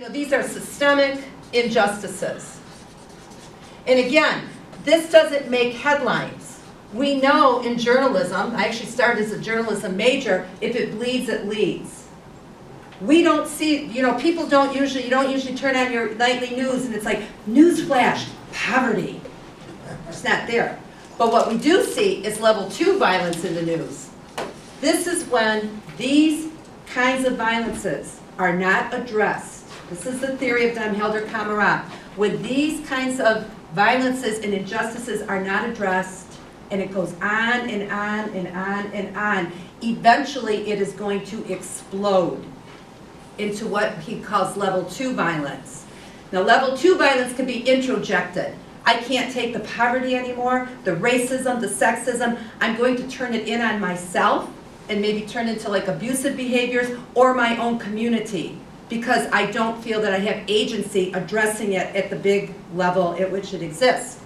These are systemic injustices. And again, this doesn't make headlines. We know in journalism, I actually started as a journalism major, if it bleeds, it leads. We don't see, people you don't usually turn on your nightly news and it's like, newsflash, poverty. It's not there. But what we do see is level 2 violence in the news. This is when these kinds of violences are not addressed. This is the theory of Damhelder Camara. When these kinds of violences and injustices are not addressed, and it goes on and on and on and on, eventually it is going to explode into what he calls level 2 violence. Now, level 2 violence can be introjected. I can't take the poverty anymore, the racism, the sexism. I'm going to turn it in on myself and maybe turn into like abusive behaviors or my own community, because I don't feel that I have agency addressing it at the big level at which it exists.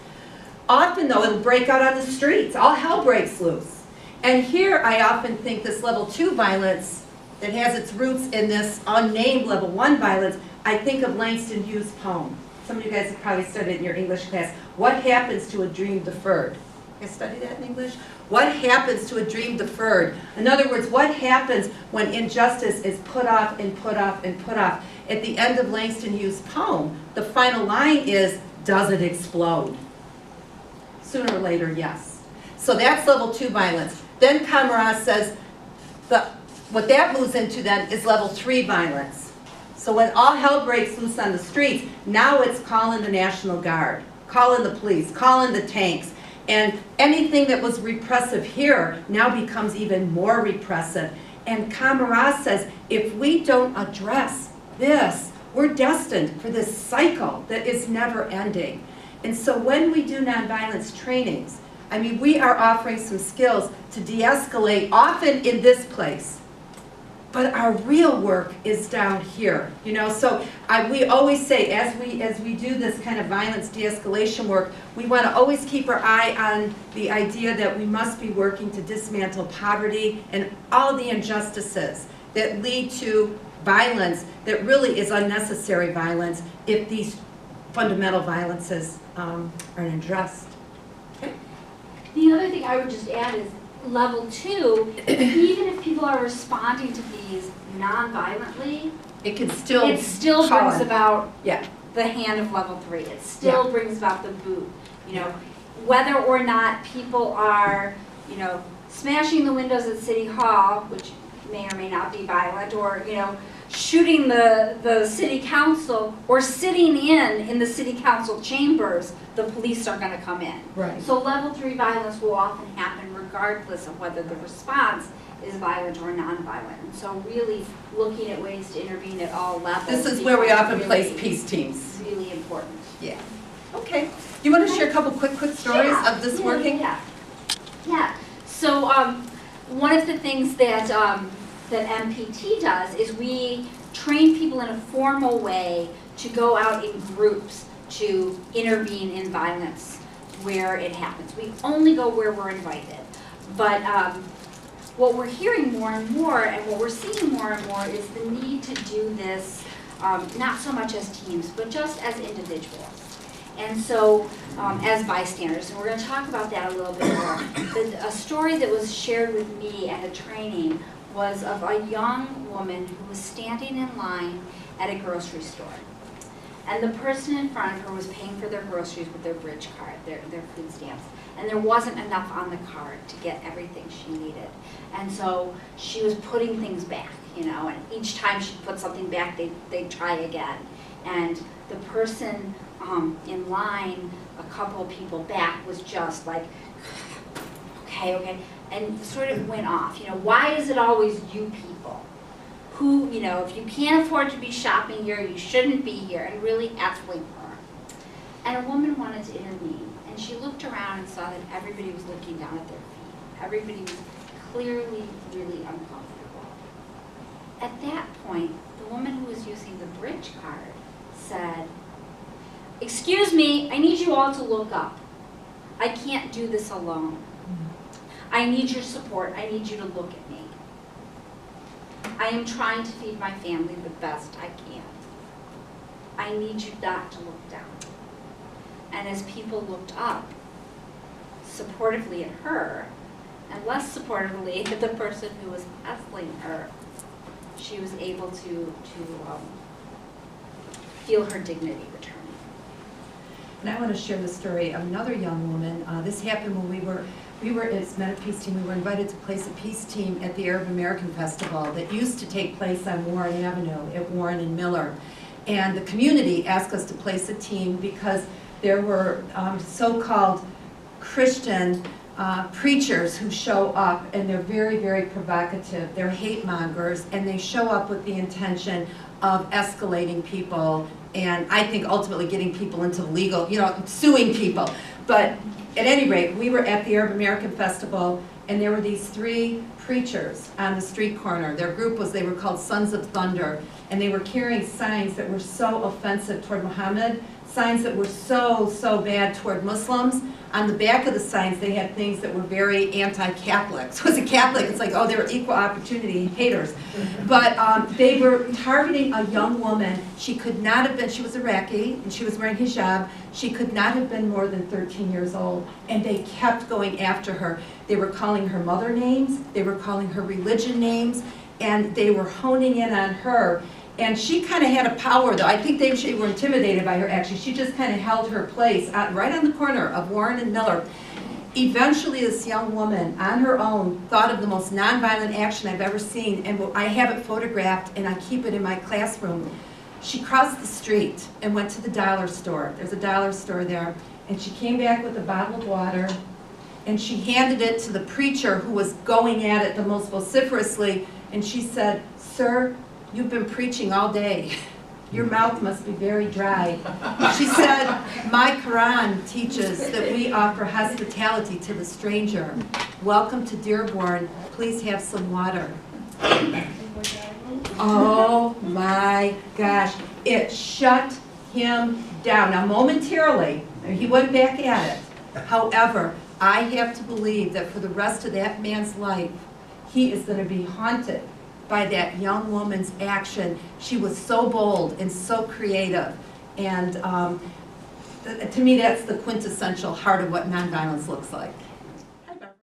Often though, it'll break out on the streets. All hell breaks loose. And here I often think this level 2 violence that has its roots in this unnamed level 1 violence, I think of Langston Hughes' poem. Some of you guys have probably studied it in your English class. What happens to a dream deferred? You guys study that in English? What happens to a dream deferred? In other words, what happens when injustice is put off and put off and put off? At the end of Langston Hughes' poem, the final line is, does it explode? Sooner or later, yes. So that's level 2 violence. Then Camara says, what that moves into then is level 3 violence. So when all hell breaks loose on the streets, now it's calling the National Guard, calling the police, calling the tanks. And anything that was repressive here now becomes even more repressive. And Camara says, if we don't address this, we're destined for this cycle that is never ending. And so when we do nonviolence trainings, we are offering some skills to de-escalate, often in this place. But our real work is down here, So we always say, as we do this kind of violence de-escalation work, we want to always keep our eye on the idea that we must be working to dismantle poverty and all the injustices that lead to violence that really is unnecessary violence if these fundamental violences are addressed. Okay. The other thing I would just add is, level 2, even if people are responding to these non-violently, it still brings about the hand of level 3. It still brings about the boot. Whether or not people are, smashing the windows at City Hall, which may or may not be violent, or shooting the city council, or sitting in the city council chambers, the police are going to come in. Right. So level 3 violence will often happen regardless of whether the response is violent or non-violent. And so really looking at ways to intervene at all levels. This is where we often place peace teams. Really important. Yeah. Okay. You want to share a couple quick stories of this working? Yeah. So one of the things that that MPT does is we train people in a formal way to go out in groups to intervene in violence where it happens. We only go where we're invited. But what we're hearing more and more, and what we're seeing more and more, is the need to do this not so much as teams, but just as individuals. And so as bystanders, and we're going to talk about that a little bit more. A story that was shared with me at a training was of a young woman who was standing in line at a grocery store. And the person in front of her was paying for their groceries with their bridge card, their food stamps. And there wasn't enough on the card to get everything she needed. And so she was putting things back, and each time she put something back, they'd try again. And the person in line, a couple people back, was just like, okay, and sort of went off. Why is it always you people? Who, if you can't afford to be shopping here, you shouldn't be here, and really hassling her. And a woman wanted to intervene, and she looked around and saw that everybody was looking down at their feet. Everybody was clearly really uncomfortable. At that point, the woman who was using the bridge card said, "Excuse me, I need you all to look up. I can't do this alone. I need your support. I need you to look at me. I am trying to feed my family the best I can." I need you not to look down. And as people looked up, supportively at her, and less supportively at the person who was hassling her, she was able to feel her dignity returning. And I want to share the story of another young woman. This happened when we were as Men of Peace Team, we were invited to place a peace team at the Arab American Festival that used to take place on Warren Avenue at Warren and Miller. And the community asked us to place a team because there were so-called Christian preachers who show up, and they're very, very provocative. They're hate mongers, and they show up with the intention of escalating people, and I think ultimately getting people into legal, suing people. But at any rate, we were at the Arab American Festival, and there were these 3 preachers on the street corner. Their group they were called Sons of Thunder, and they were carrying signs that were so offensive toward Muhammad, signs that were so bad toward Muslims. On the back of the signs, they had things that were very anti-Catholic. So as a Catholic, it's like, oh, they were equal opportunity haters. But they were targeting a young woman. She could not have been, she was Iraqi, and she was wearing hijab. She could not have been more than 13 years old, and they kept going after her. They were calling her mother names, they were calling her religion names, and they were honing in on her. And she kind of had a power, though. I think they were intimidated by her, actually. She just kind of held her place right on the corner of Warren and Miller. Eventually, this young woman, on her own, thought of the most nonviolent action I've ever seen, and I have it photographed, and I keep it in my classroom. She crossed the street and went to the dollar store. There's a dollar store there. And she came back with a bottle of water, and she handed it to the preacher who was going at it the most vociferously, and she said, "Sir, you've been preaching all day. Your mouth must be very dry." She said, "My Quran teaches that we offer hospitality to the stranger. Welcome to Dearborn. Please have some water." Oh my gosh. It shut him down. Now momentarily, he went back at it. However, I have to believe that for the rest of that man's life, he is going to be haunted by that young woman's action. She was so bold and so creative, and to me that's the quintessential heart of what nonviolence looks like.